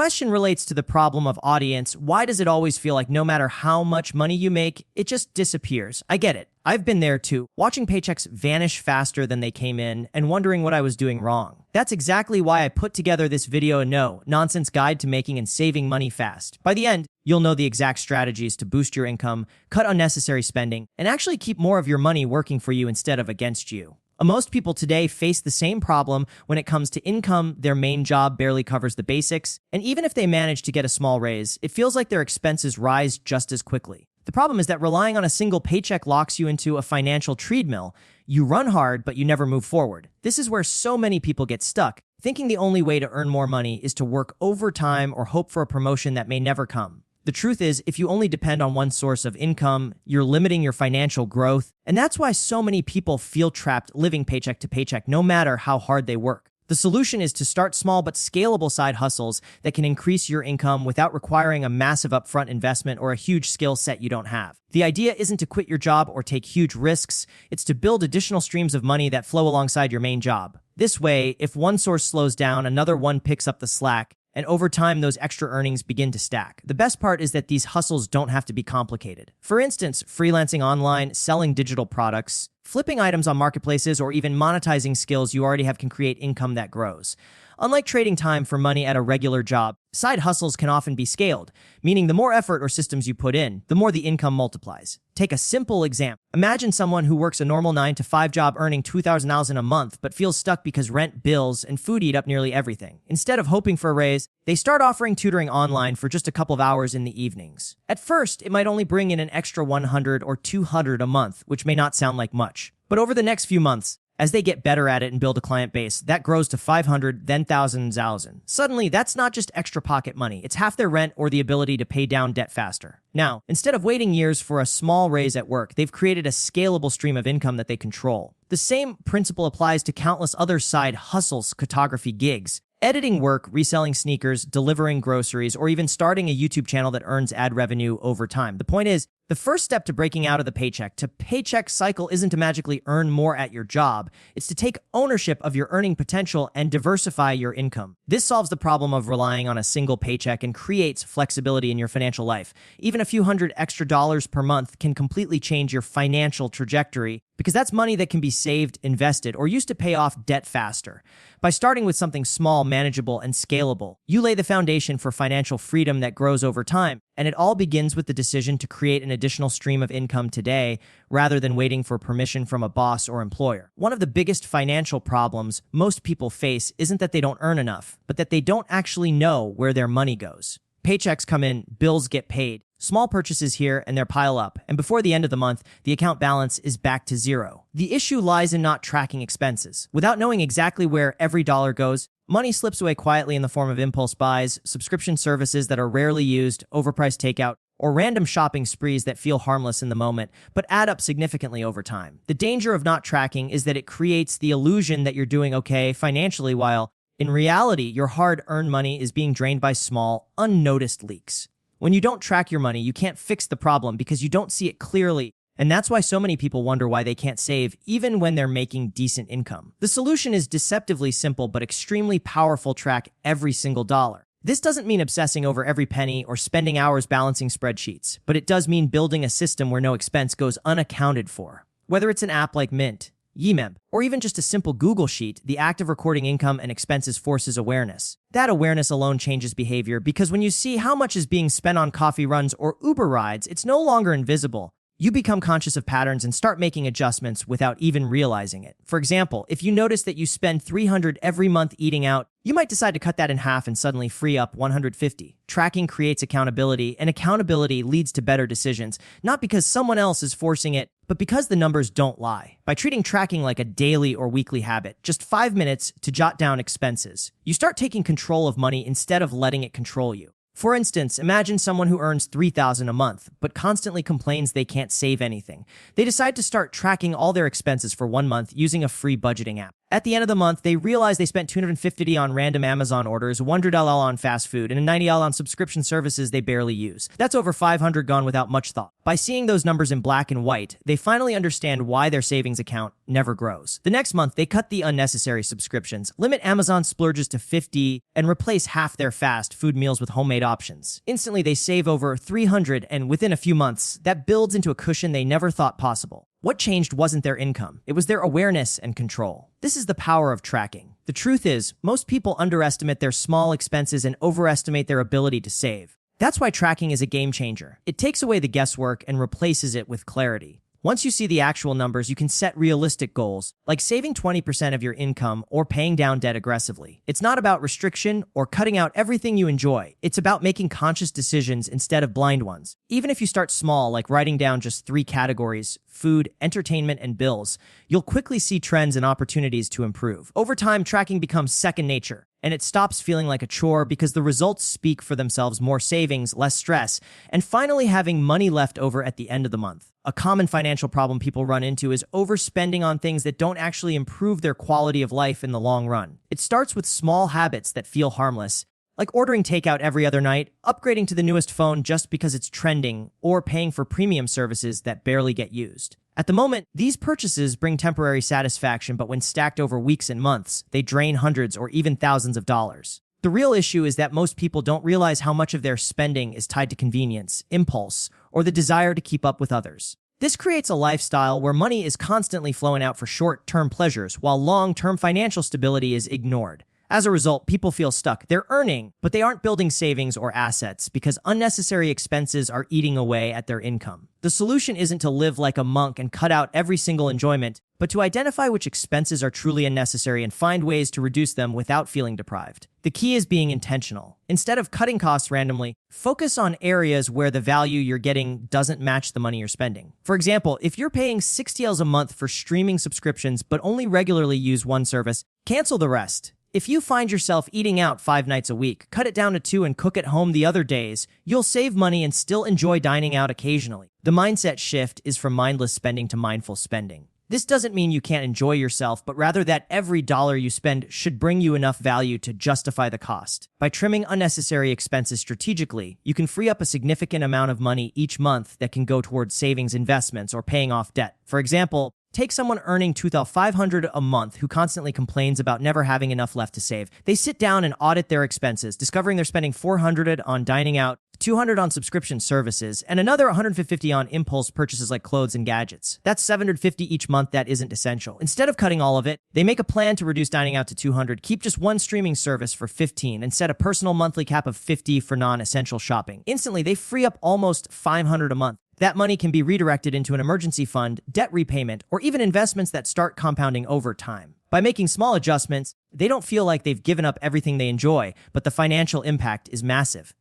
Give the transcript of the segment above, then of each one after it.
question relates to the problem of audience. Why does it always feel like no matter how much money you make, it just disappears? I get it. I've been there too, watching paychecks vanish faster than they came in and wondering what I was doing wrong. That's exactly why I put together this video no-nonsense guide to making and saving money fast. By the end, you'll know the exact strategies to boost your income, cut unnecessary spending, and actually keep more of your money working for you instead of against you. Most people today face the same problem when it comes to income. Their main job barely covers the basics, and even if they manage to get a small raise, it feels like their expenses rise just as quickly. The problem is that relying on a single paycheck locks you into a financial treadmill. You run hard, but you never move forward. This is where so many people get stuck, thinking the only way to earn more money is to work overtime or hope for a promotion that may never come. The truth is, if you only depend on one source of income, you're limiting your financial growth, and that's why so many people feel trapped living paycheck to paycheck no matter how hard they work. The solution is to start small but scalable side hustles that can increase your income without requiring a massive upfront investment or a huge skill set you don't have. The idea isn't to quit your job or take huge risks, it's to build additional streams of money that flow alongside your main job. This way, if one source slows down, another one picks up the slack, and over time, those extra earnings begin to stack. The best part is that these hustles don't have to be complicated. For instance, freelancing online, selling digital products, flipping items on marketplaces, or even monetizing skills you already have can create income that grows. Unlike trading time for money at a regular job, side hustles can often be scaled, meaning the more effort or systems you put in, the more the income multiplies. Take a simple example. Imagine someone who works a normal 9-to-5 job earning $2,000 a month, but feels stuck because rent, bills, and food eat up nearly everything. Instead of hoping for a raise, they start offering tutoring online for just a couple of hours in the evenings. At first, it might only bring in an extra $100 or $200 a month, which may not sound like much. But over the next few months, as they get better at it and build a client base, that grows to 500, then 1,000. Suddenly, that's not just extra pocket money. It's half their rent or the ability to pay down debt faster. Now, instead of waiting years for a small raise at work, they've created a scalable stream of income that they control. The same principle applies to countless other side hustles, photography gigs, editing work, reselling sneakers, delivering groceries, or even starting a YouTube channel that earns ad revenue over time. The point is, the first step to breaking out of the paycheck to paycheck cycle isn't to magically earn more at your job. It's to take ownership of your earning potential and diversify your income. This solves the problem of relying on a single paycheck and creates flexibility in your financial life. Even a few hundred extra dollars per month can completely change your financial trajectory because that's money that can be saved, invested, or used to pay off debt faster. By starting with something small, manageable, and scalable, you lay the foundation for financial freedom that grows over time. And it all begins with the decision to create an additional stream of income today rather than waiting for permission from a boss or employer. One of the biggest financial problems most people face isn't that they don't earn enough, but that they don't actually know where their money goes. Paychecks come in, bills get paid, small purchases here and there pile up, and before the end of the month, the account balance is back to zero. The issue lies in not tracking expenses. Without knowing exactly where every dollar goes, money slips away quietly in the form of impulse buys, subscription services that are rarely used, overpriced takeout, or random shopping sprees that feel harmless in the moment, but add up significantly over time. The danger of not tracking is that it creates the illusion that you're doing okay financially while, in reality, your hard-earned money is being drained by small, unnoticed leaks. When you don't track your money, you can't fix the problem because you don't see it clearly. And that's why so many people wonder why they can't save even when they're making decent income. The solution is deceptively simple but extremely powerful. Track every single dollar. This doesn't mean obsessing over every penny or spending hours balancing spreadsheets, but it does mean building a system where no expense goes unaccounted for. Whether it's an app like Mint, Yememb, or even just a simple Google Sheet, the act of recording income and expenses forces awareness. That awareness alone changes behavior because when you see how much is being spent on coffee runs or Uber rides, it's no longer invisible. You become conscious of patterns and start making adjustments without even realizing it. For example, if you notice that you spend $300 every month eating out, you might decide to cut that in half and suddenly free up $150. Tracking creates accountability, and accountability leads to better decisions, not because someone else is forcing it, but because the numbers don't lie. By treating tracking like a daily or weekly habit, just 5 minutes to jot down expenses, you start taking control of money instead of letting it control you. For instance, imagine someone who earns $3,000 a month, but constantly complains they can't save anything. They decide to start tracking all their expenses for 1 month using a free budgeting app. At the end of the month, they realize they spent $250 on random Amazon orders, $100 on fast food, and $90 on subscription services they barely use. That's over $500 gone without much thought. By seeing those numbers in black and white, they finally understand why their savings account never grows. The next month, they cut the unnecessary subscriptions, limit Amazon splurges to 50, and replace half their fast food meals with homemade options. Instantly, they save over $300, and within a few months, that builds into a cushion they never thought possible. What changed wasn't their income. It was their awareness and control. This is the power of tracking. The truth is, most people underestimate their small expenses and overestimate their ability to save. That's why tracking is a game changer. It takes away the guesswork and replaces it with clarity. Once you see the actual numbers, you can set realistic goals, like saving 20% of your income or paying down debt aggressively. It's not about restriction or cutting out everything you enjoy. It's about making conscious decisions instead of blind ones. Even if you start small, like writing down just 3 categories, food, entertainment, and bills, you'll quickly see trends and opportunities to improve. Over time, tracking becomes second nature, and it stops feeling like a chore because the results speak for themselves: more savings, less stress, and finally having money left over at the end of the month. A common financial problem people run into is overspending on things that don't actually improve their quality of life in the long run. It starts with small habits that feel harmless, like ordering takeout every other night, upgrading to the newest phone just because it's trending, or paying for premium services that barely get used. At the moment, these purchases bring temporary satisfaction, but when stacked over weeks and months, they drain hundreds or even thousands of dollars. The real issue is that most people don't realize how much of their spending is tied to convenience, impulse, or the desire to keep up with others. This creates a lifestyle where money is constantly flowing out for short-term pleasures, while long-term financial stability is ignored. As a result, people feel stuck. They're earning, but they aren't building savings or assets because unnecessary expenses are eating away at their income. The solution isn't to live like a monk and cut out every single enjoyment, but to identify which expenses are truly unnecessary and find ways to reduce them without feeling deprived. The key is being intentional. Instead of cutting costs randomly, focus on areas where the value you're getting doesn't match the money you're spending. For example, if you're paying $60 a month for streaming subscriptions but only regularly use one service, cancel the rest. If you find yourself eating out 5 nights a week, cut it down to 2 and cook at home the other days. You'll save money and still enjoy dining out occasionally. The mindset shift is from mindless spending to mindful spending. This doesn't mean you can't enjoy yourself, but rather that every dollar you spend should bring you enough value to justify the cost. By trimming unnecessary expenses strategically, you can free up a significant amount of money each month that can go towards savings, investments, or paying off debt. For example, take someone earning $2,500 a month who constantly complains about never having enough left to save. They sit down and audit their expenses, discovering they're spending $400 on dining out, $200 on subscription services, and another $150 on impulse purchases like clothes and gadgets. That's $750 each month that isn't essential. Instead of cutting all of it, they make a plan to reduce dining out to $200, keep just one streaming service for $15, and set a personal monthly cap of $50 for non-essential shopping. Instantly, they free up almost $500 a month. That money can be redirected into an emergency fund, debt repayment, or even investments that start compounding over time. By making small adjustments, they don't feel like they've given up everything they enjoy, but the financial impact is massive.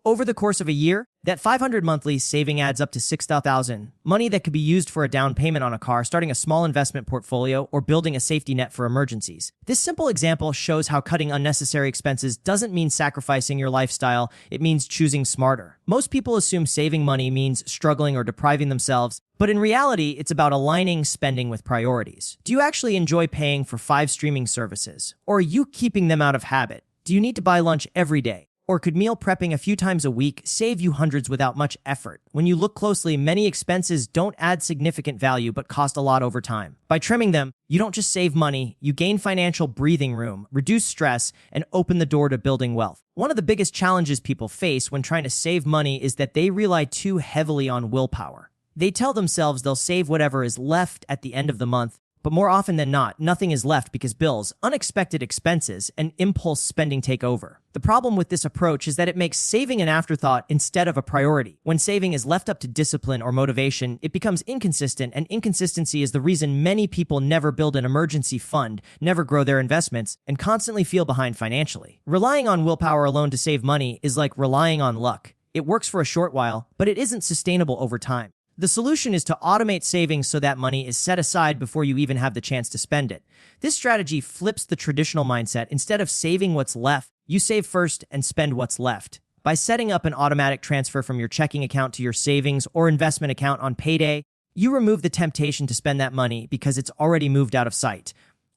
Over the course of a year, that $500 monthly saving adds up to $6,000, money that could be used for a down payment on a car, starting a small investment portfolio, or building a safety net for emergencies. This simple example shows how cutting unnecessary expenses doesn't mean sacrificing your lifestyle, it means choosing smarter. Most people assume saving money means struggling or depriving themselves, but in reality, it's about aligning spending with priorities. Do you actually enjoy paying for 5 streaming services? Or are you keeping them out of habit? Do you need to buy lunch every day? Or could meal prepping a few times a week save you hundreds without much effort? When you look closely, many expenses don't add significant value but cost a lot over time. By trimming them, you don't just save money, you gain financial breathing room, reduce stress, and open the door to building wealth. One of the biggest challenges people face when trying to save money is that they rely too heavily on willpower. They tell themselves they'll save whatever is left at the end of the month, but more often than not, nothing is left because bills, unexpected expenses, and impulse spending take over. The problem with this approach is that it makes saving an afterthought instead of a priority. When saving is left up to discipline or motivation, it becomes inconsistent, and inconsistency is the reason many people never build an emergency fund, never grow their investments, and constantly feel behind financially. Relying on willpower alone to save money is like relying on luck. It works for a short while, but it isn't sustainable over time. The solution is to automate savings so that money is set aside before you even have the chance to spend it. This strategy flips the traditional mindset. Instead of saving what's left, you save first and spend what's left. By setting up an automatic transfer from your checking account to your savings or investment account on payday, you remove the temptation to spend that money because it's already moved out of sight.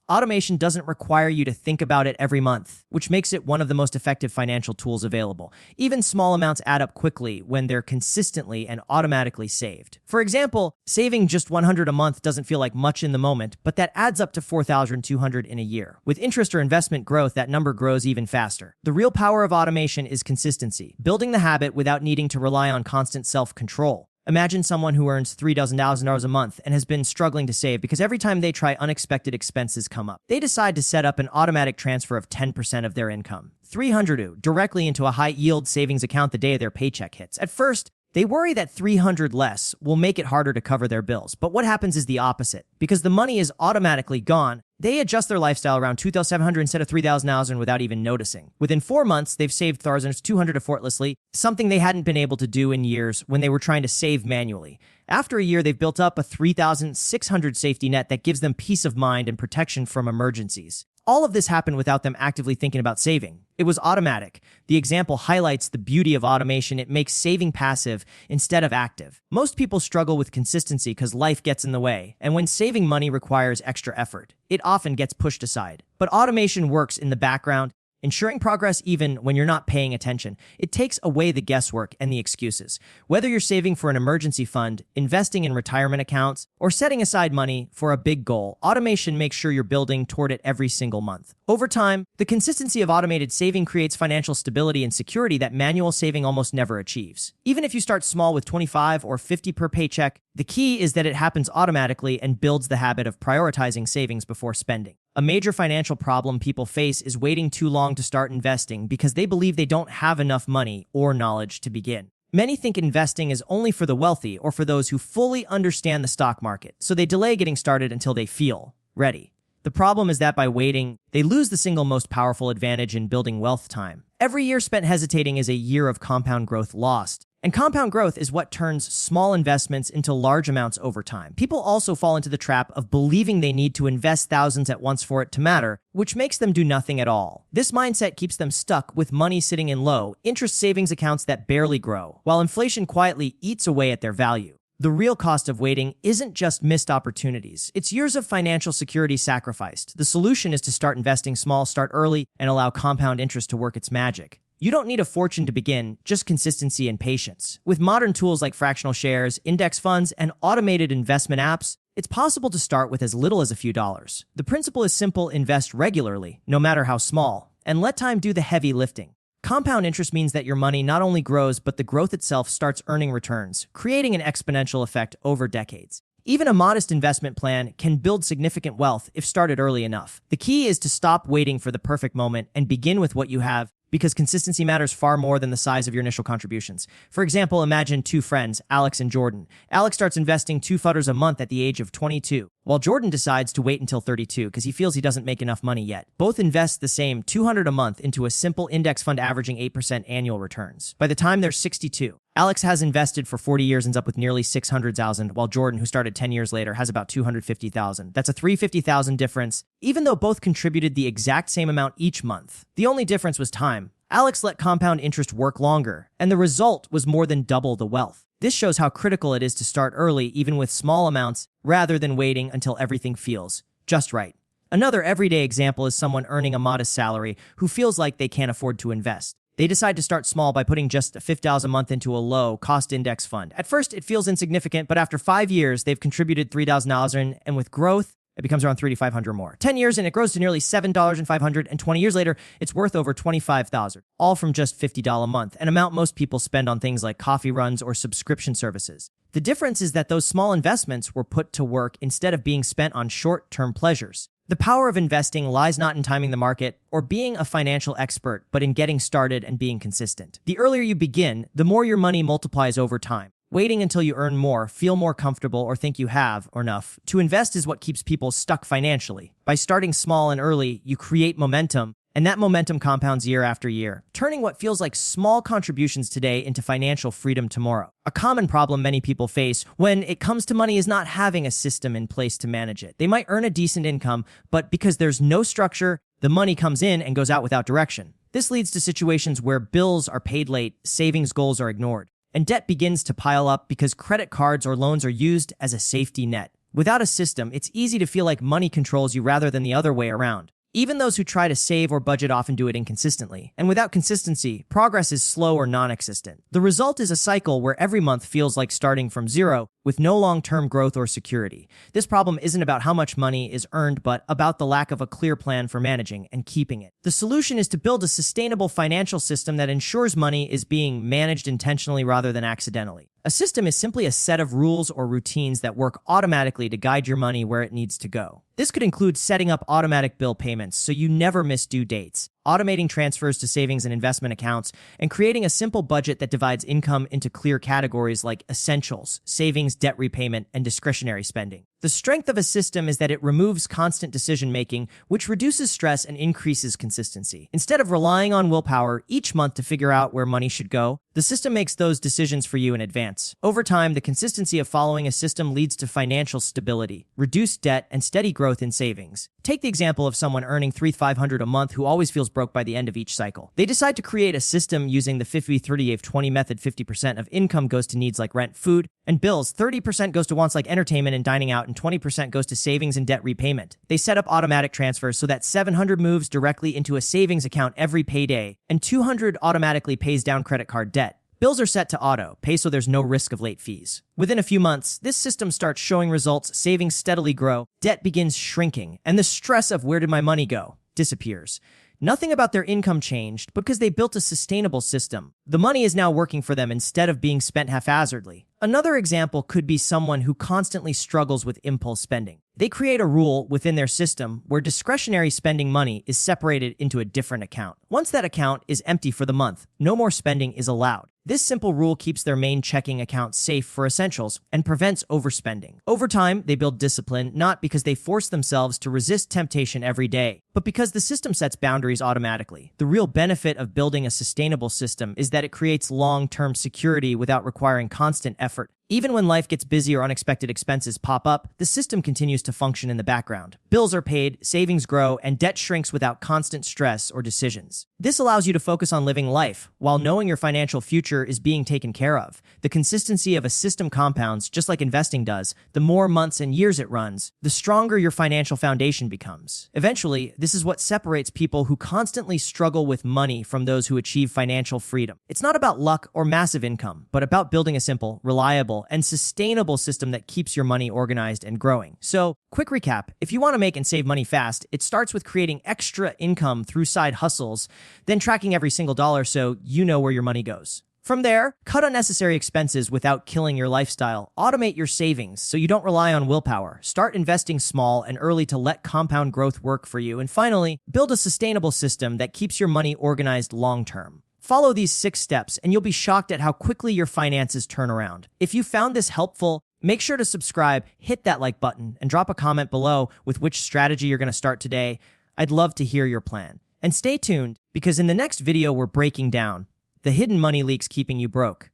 Automation doesn't require you to think about it every month, which makes it one of the most effective financial tools available. Even small amounts add up quickly when they're consistently and automatically saved. For example, saving just $100 a month doesn't feel like much in the moment, but that adds up to $4,200 in a year. With interest or investment growth, that number grows even faster. The real power of automation is consistency, building the habit without needing to rely on constant self-control. Imagine someone who earns $3,000 a month and has been struggling to save because every time they try, unexpected expenses come up. They decide to set up an automatic transfer of 10% of their income, $300 directly into a high-yield savings account the day their paycheck hits. At first, they worry that $300 less will make it harder to cover their bills. But what happens is the opposite. Because the money is automatically gone, they adjust their lifestyle around $2,700 instead of $3,000 without even noticing. Within 4 months, they've saved $1,200 effortlessly, something they hadn't been able to do in years when they were trying to save manually. After a year, they've built up a $3,600 safety net that gives them peace of mind and protection from emergencies. All of this happened without them actively thinking about saving. It was automatic. The example highlights the beauty of automation. It makes saving passive instead of active. Most people struggle with consistency because life gets in the way, and when saving money requires extra effort, it often gets pushed aside. But automation works in the background, ensuring progress even when you're not paying attention. It takes away the guesswork and the excuses. Whether you're saving for an emergency fund, investing in retirement accounts, or setting aside money for a big goal, automation makes sure you're building toward it every single month. Over time, the consistency of automated saving creates financial stability and security that manual saving almost never achieves. Even if you start small with 25 or 50 per paycheck, the key is that it happens automatically and builds the habit of prioritizing savings before spending. A major financial problem people face is waiting too long to start investing because they believe they don't have enough money or knowledge to begin. Many think investing is only for the wealthy or for those who fully understand the stock market, so they delay getting started until they feel ready. The problem is that by waiting, they lose the single most powerful advantage in building wealth: time. Every year spent hesitating is a year of compound growth lost. And compound growth is what turns small investments into large amounts over time. People also fall into the trap of believing they need to invest thousands at once for it to matter, which makes them do nothing at all. This mindset keeps them stuck with money sitting in low interest savings accounts that barely grow, while inflation quietly eats away at their value. The real cost of waiting isn't just missed opportunities. It's years of financial security sacrificed. The solution is to start investing small, start early, and allow compound interest to work its magic. You don't need a fortune to begin, just consistency and patience. With modern tools like fractional shares, index funds, and automated investment apps, it's possible to start with as little as a few dollars. The principle is simple: invest regularly, no matter how small, and let time do the heavy lifting. Compound interest means that your money not only grows, but the growth itself starts earning returns, creating an exponential effect over decades. Even a modest investment plan can build significant wealth if started early enough. The key is to stop waiting for the perfect moment and begin with what you have, because consistency matters far more than the size of your initial contributions. For example, imagine two friends, Alex and Jordan. Alex starts investing $2 a month at the age of 22, while Jordan decides to wait until 32 because he feels he doesn't make enough money yet. Both invest the same $200 a month into a simple index fund averaging 8% annual returns. By the time they're 62, Alex has invested for 40 years, ends up with nearly $600,000, while Jordan, who started 10 years later, has about $250,000. That's a $350,000 difference, even though both contributed the exact same amount each month. The only difference was time. Alex let compound interest work longer, and the result was more than double the wealth. This shows how critical it is to start early, even with small amounts, rather than waiting until everything feels just right. Another everyday example is someone earning a modest salary who feels like they can't afford to invest. They decide to start small by putting just $50 a month into a low-cost index fund. At first, it feels insignificant, but after 5 years, they've contributed $3,000, and with growth, it becomes around $3,500 more. 10 years, and it grows to nearly $7,500, and 20 years later, it's worth over $25,000, all from just $50 a month, an amount most people spend on things like coffee runs or subscription services. The difference is that those small investments were put to work instead of being spent on short-term pleasures. The power of investing lies not in timing the market or being a financial expert, but in getting started and being consistent. The earlier you begin, the more your money multiplies over time. Waiting until you earn more, feel more comfortable, or think you have enough to invest is what keeps people stuck financially. By starting small and early, you create momentum, and that momentum compounds year after year, turning what feels like small contributions today into financial freedom tomorrow. A common problem many people face when it comes to money is not having a system in place to manage it. They might earn a decent income, but because there's no structure, the money comes in and goes out without direction. This leads to situations where bills are paid late, savings goals are ignored, and debt begins to pile up because credit cards or loans are used as a safety net. Without a system, it's easy to feel like money controls you rather than the other way around. Even those who try to save or budget often do it inconsistently, and without consistency, progress is slow or non-existent. The result is a cycle where every month feels like starting from zero, with no long-term growth or security. This problem isn't about how much money is earned, but about the lack of a clear plan for managing and keeping it. The solution is to build a sustainable financial system that ensures money is being managed intentionally rather than accidentally. A system is simply a set of rules or routines that work automatically to guide your money where it needs to go. This could include setting up automatic bill payments so you never miss due dates, automating transfers to savings and investment accounts, and creating a simple budget that divides income into clear categories like essentials, savings, debt repayment, and discretionary spending. The strength of a system is that it removes constant decision-making, which reduces stress and increases consistency. Instead of relying on willpower each month to figure out where money should go, the system makes those decisions for you in advance. Over time, the consistency of following a system leads to financial stability, reduced debt, and steady growth in savings. Take the example of someone earning $3,500 a month who always feels broke by the end of each cycle. They decide to create a system using the 50-30-20 method. 50% of income goes to needs like rent, food, and bills, 30% goes to wants like entertainment and dining out, and 20% goes to savings and debt repayment. They set up automatic transfers so that $700 moves directly into a savings account every payday, and $200 automatically pays down credit card debt. Bills are set to auto pay so there's no risk of late fees. Within a few months, this system starts showing results, savings steadily grow, debt begins shrinking, and the stress of where did my money go disappears. Nothing about their income changed because they built a sustainable system. The money is now working for them instead of being spent haphazardly. Another example could be someone who constantly struggles with impulse spending. They create a rule within their system where discretionary spending money is separated into a different account. Once that account is empty for the month, no more spending is allowed. This simple rule keeps their main checking account safe for essentials and prevents overspending. Over time, they build discipline not because they force themselves to resist temptation every day, but because the system sets boundaries automatically. The real benefit of building a sustainable system is that it creates long-term security without requiring constant effort. Even when life gets busy or unexpected expenses pop up, the system continues to function in the background. Bills are paid, savings grow, and debt shrinks without constant stress or decisions. This allows you to focus on living life while knowing your financial future is being taken care of. The consistency of a system compounds just like investing does. The more months and years it runs, the stronger your financial foundation becomes. Eventually, this is what separates people who constantly struggle with money from those who achieve financial freedom. It's not about luck or massive income, but about building a simple, reliable, and sustainable system that keeps your money organized and growing. So, quick recap. If you want to make and save money fast, it starts with creating extra income through side hustles, then tracking every single dollar so you know where your money goes. From there, cut unnecessary expenses without killing your lifestyle. Automate your savings so you don't rely on willpower. Start investing small and early to let compound growth work for you. And finally, build a sustainable system that keeps your money organized long-term. Follow these 6 steps and you'll be shocked at how quickly your finances turn around. If you found this helpful, make sure to subscribe, hit that like button, and drop a comment below with which strategy you're going to start today. I'd love to hear your plan. And stay tuned, because in the next video we're breaking down the hidden money leaks keeping you broke.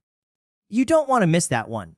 You don't want to miss that one.